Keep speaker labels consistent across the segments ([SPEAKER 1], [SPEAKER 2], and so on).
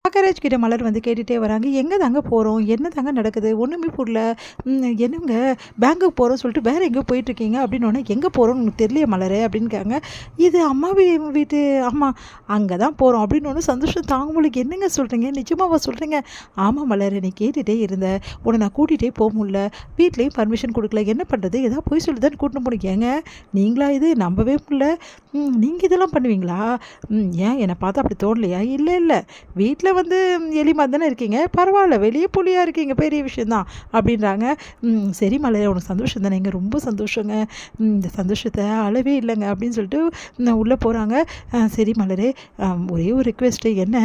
[SPEAKER 1] பாக்கராஜ் கிட்ட மலர் வந்து கேட்டுகிட்டே வராங்க. எங்கே தாங்க போகிறோம், என்ன தாங்க நடக்குது, ஒன்றுமே புரியல. என்னங்க பேங்க்குக்கு போகிறோம்னு சொல்லிட்டு வேறு எங்கேயோ போயிட்டுருக்கீங்க அப்படின்னோடனே, எங்கே போகிறோம்னு உங்களுக்கு தெரியலையே மலர் அப்படின்னுக்காங்க. இது அம்மா வீட்டு அம்மா அங்கே தான் போகிறோம் அப்படின்னு சந்தோஷம் தாங்க முடியல. என்னங்க சொல்கிறீங்க, நிஜமாவா சொல்கிறீங்க? ஆமாம் மலர், நீ கேட்டுகிட்டே இருந்த, உன்னை நான் கூட்டிகிட்டே போக முடியல, வீட்லேயும் பர்மிஷன் கொடுக்கல, என்ன பண்ணுறது, ஏதாவது போய் சொல்லி தான் கூட்டின்னு போனீங்க. ஏங்க நீங்களா இது நம்பவே முடியல, நீங்கள் இதெல்லாம் பண்ணுவீங்களா? ஏன் என்னை பார்த்தா அப்படி தோணலையா? இல்லை இல்லை, வீட்டில் வந்து எலி மாதிரி தானே இருக்கீங்க, பரவாயில்ல, வெளியே புலியாக இருக்கீங்க, பெரிய விஷயந்தான் அப்படின்றாங்க. சரி மலர், உனக்கு சந்தோஷம் தானே? எங்க ரொம்ப சந்தோஷங்க, இந்த சந்தோஷத்தை அளவே இல்லைங்க அப்படின்னு சொல்லிட்டு உள்ளே போகிறாங்க. சரி மலரே, ஒரே ஒரு ரிக்வெஸ்ட்டு, என்ன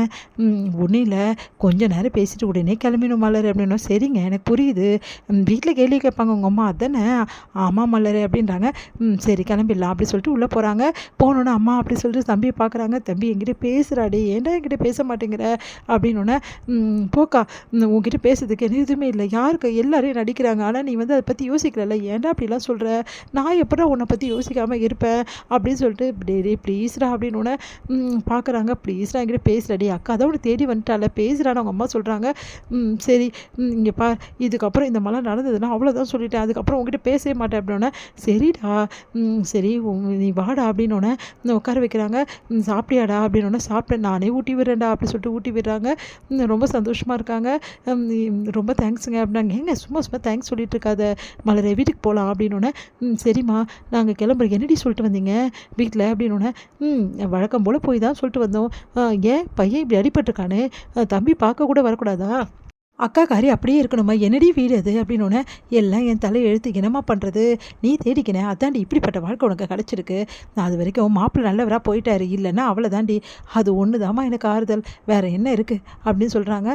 [SPEAKER 1] ஒன்றும் இல்லை, கொஞ்ச நேரம் பேசிட்டு உடனே கிளம்பிடும் மலர் அப்படின்னா. சரிங்க எனக்கு புரியுது, வீட்டில் கேள்வி கேட்பாங்க உங்கள் அம்மா அதானே. ஆமாம் மலர் அப்படின்றாங்க. சரி கிளம்பிடலாம் அப்படி சொல்லிட்டு உள்ளே போகிறாங்க. போனோன்னே அம்மா அப்படி சொல்லிட்டு தம்பியை பார்க்குறாங்க. தம்பி என்கிட்ட பேசுகிறாடி, ஏன்டா என்கிட்ட பேச மாட்டேங்கிற அப்படின்னோடனே, போக்கா உங்ககிட்ட பேசுறதுக்கு என்ன எதுவுமே இல்லை, யாருக்கு எல்லாரையும் நடிக்கிறாங்க, ஆனால் நீ வந்து அதை பற்றி யோசிக்கல, ஏன்டா அப்படிலாம் சொல்கிற, நான் எப்படா உன்னை பற்றி யோசிக்காமல் இருப்பேன் அப்படின்னு சொல்லிட்டு, டே ப்ளீஸ்ரா அப்படின்னோடனே பார்க்குறாங்க. ப்ளீஸ்ரா என்கிட்ட பேசுகிறடி, அக்கா தான் உன்னை தேடி வந்துட்டால, பேசுகிறான்னு அவங்க அம்மா சொல்கிறாங்க. சரி இங்கே பார், இதுக்கப்புறம் இந்த மாதிரிலாம் நடந்ததுன்னா அவ்வளோதான் சொல்லிட்டேன், அதுக்கப்புறம் உங்ககிட்ட பேசவே மாட்டேன் அப்படின்னோடனே, சரிடா சரி நீ வாடா அப்படின்னோடனே உட்கார வைக்கிறாங்க. சாப்பிட்டியாடா அப்படின்னோடனே, சாப்பிட்டேன், நானே ஊட்டி விடுறேன்டா அப்படி சொல்லிட்டு ஊட்டி விடுறாங்க. ரொம்ப சந்தோஷமாக இருக்காங்க. ரொம்ப தேங்க்ஸுங்க அப்படின்னாங்க. ஏங்க சும்மா சும்மா தேங்க்ஸ் சொல்லிட்டு இருக்காத மலரை, வீட்டுக்கு போகலாம் அப்படின்னோடனே, சரிம்மா நாங்கள் கிளம்புறோம், என்னடி சொல்லிட்டு வந்தீங்க வீட்டில் அப்படின்னோடனே, வழக்கம் போல் போய் தான் சொல்லிட்டு வந்தோம். ஏன் பையன் இப்படி அடிபட்டிருக்கானே, தம்பி பார்க்க கூட வரக்கூடாதா, அக்கா காரி அப்படியே இருக்கணுமா, என்னடி வீடு அது அப்படின்னோடனே, எல்லாம் என் தலை எழுத்து, என்னம்மா பண்ணுறது, நீ தேடிக்கினேன், அதாண்டி இப்படிப்பட்ட வாழ்க்கை உனக்கு கிடச்சிருக்கு, நான் அது வரைக்கும் மாப்பிள்ளை நல்லவராக போயிட்டாரு, இல்லைன்னா அவ்வளோதாண்டி, அது ஒன்று தாம்மா எனக்கு ஆறுதல், வேறு என்ன இருக்குது அப்படின்னு சொல்கிறாங்க.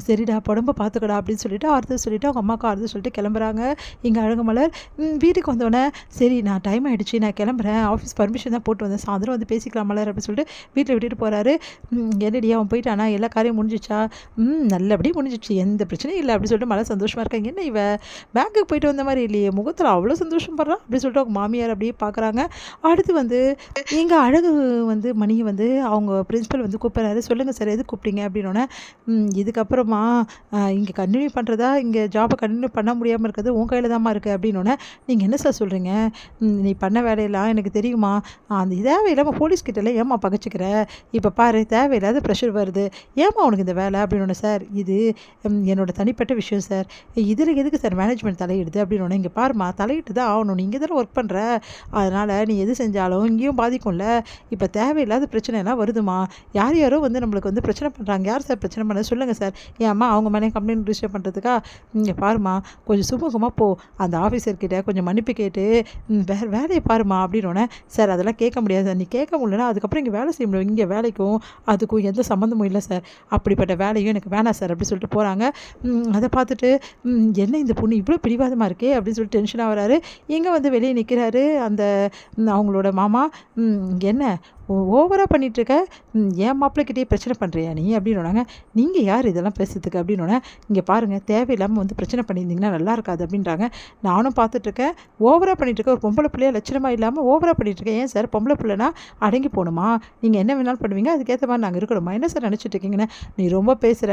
[SPEAKER 1] சரிடா உடம்ப பார்த்துக்கடா அப்படின்னு சொல்லிட்டு ஆறுதல் சொல்லிவிட்டு அவங்க அம்மாவுக்கு ஆறுதல் சொல்லிட்டு கிளம்புறாங்க. இங்கே அழகுமலர் வீட்டுக்கு வந்தோடனே, சரி நான் டைம் ஆகிடுச்சு, நான் கிளம்புறேன், ஆஃபீஸ் பர்மிஷன் தான் போட்டு வந்தேன், சாயந்தரம் வந்து பேசிக்கலாம் மலர் அப்படின்னு சொல்லிட்டு வீட்டில் விட்டுட்டு போகிறாரு. என்னடி அவன் போயிட்டானா, எல்லா காரியம் முடிஞ்சிச்சா? நல்லபடியும் முடிஞ்சிச்சு, எந்த பிரச்சனையும் இல்லை அப்படி சொல்லிட்டு மழை சந்தோஷமாக இருக்காங்க. என்ன இவ பேங்க்குக்கு போயிட்டு வந்த மாதிரி இல்லையே, முகத்தில் அவ்வளோ சந்தோஷம் படுறான் அப்படின்னு சொல்லிட்டு அவங்க மாமியார் அப்படியே பார்க்குறாங்க. அடுத்து வந்து எங்கள் அழகு வந்து மணியை வந்து அவங்க பிரின்ஸிபல் வந்து கூப்பிட்றாரு. சொல்லுங்கள் சார், எது கூப்பிட்டீங்க அப்படின்னோடனே, இதுக்கப்புறமா இங்கே கண்டினியூ பண்ணுறதா, இங்கே ஜாபை கண்டினியூ பண்ண முடியாமல் இருக்கிறது உன் கையில் தான்மா இருக்குது அப்படின்னோடனே, நீங்கள் என்ன சார் சொல்கிறீங்க, நீ பண்ண வேலையெல்லாம் எனக்கு தெரியுமா, அந்த தேவையில்லாமல் போலீஸ்கிட்டலாம் ஏமா பகச்சிக்கிற, இப்போ பாரு தேவையில்லாத ப்ரெஷர் வருது, ஏமா உனக்கு இந்த வேலை அப்படின்னோடனே, சார் இது என்னோட தனிப்பட்ட விஷயம் சார், இதில் எதுக்கு சார் மேனேஜ்மெண்ட் தலையிடுது அப்படின்னோடனே, இங்கே பாருமா தலையிட்டு தான் ஆகணும், நீங்கள் தானே ஒர்க் பண்ணுற, அதனால் நீ எது செஞ்சாலும் இங்கேயும் பாதிக்கும்ல, இப்போ தேவையில்லாத பிரச்சனைலாம் வருதுமா, யார் யாரோ வந்து நம்மளுக்கு வந்து பிரச்சனை பண்ணுறாங்க, யார் சார் பிரச்சனை பண்ண சொல்லுங்கள் சார், என் அம்மா அவங்க மேலே கம்ப்ளைண்ட் ரிஜிஸ்டர் பண்ணுறதுக்கா, இங்கே பாருமா கொஞ்சம் சுமூகமாக போ, அந்த ஆஃபீஸர்கிட்ட கொஞ்சம் மன்னிப்பு கேட்டு வேறு வேலையை பாருமா அப்படின்னோடனே, சார் அதெல்லாம் கேட்க முடியாது சார், நீ கேட்க முடியலன்னா அதுக்கப்புறம் இங்கே வேலை செய்ய முடியும், இங்கே வேலைக்கும் அதுக்கும் எந்த சம்மந்தமும் இல்லை சார், அப்படிப்பட்ட வேலையும் எனக்கு வேணாம் சார் அப்படி சொல்லிட்டு போகிறாங்க. அதை பார்த்துட்டு என்ன இந்த பொண்ணு இவ்வளோ பிடிவாதமாக இருக்கே அப்படின்னு சொல்லிட்டு டென்ஷனாக வராரு. எங்கே வந்து வெளியே நிற்கிறாரு அந்த அவங்களோட மாமா. என்ன ஓவராக பண்ணிகிட்ருக்க, என் மாப்பிள்ளைக்கிட்டே பிரச்சனை பண்ணுறியா நீ அப்படின்னோடாங்க. நீங்கள் யார் இதெல்லாம் பேசுறதுக்கு அப்படின்னோடனே, இங்கே பாருங்கள் தேவையில்லாமல் வந்து பிரச்சனை பண்ணியிருந்தீங்கன்னா நல்லா இருக்காது அப்படின்றாங்க. நானும் பார்த்துட்ருக்கேன், ஓவராக பண்ணிகிட்ருக்கேன், ஒரு பொம்பளை பிள்ளையா லட்சணமாக இல்லாமல் ஓவராக பண்ணிகிட்ருக்கேன், ஏன் சார் பொம்பளை பிள்ளைனா அடங்கி போகணுமா, நீங்கள் என்ன வேணாலும் பண்ணுவீங்க, அதுக்கேற்ற மாதிரி நாங்கள் இருக்கணுமா, என்ன சார் நினச்சிட்டு இருக்கீங்கன்னு நீ ரொம்ப பேசுகிற,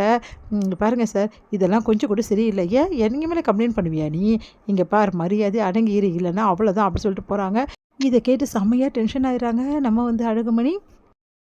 [SPEAKER 1] பாருங்கள் சார் இதெல்லாம் கொஞ்சம் கூட சரியில்லை, ஏன் எங்கள் மேலே கம்ப்ளைண்ட் பண்ணுவியா நீ, இங்கே பார் மரியாதை அடங்கி இல்லைன்னா அவ்வளோதான் அப்படி சொல்லிட்டு போகிறாங்க. இதை கேட்டு செம்மையாக டென்ஷன் ஆயிடுறாங்க நம்ம வந்து அழகுமணி.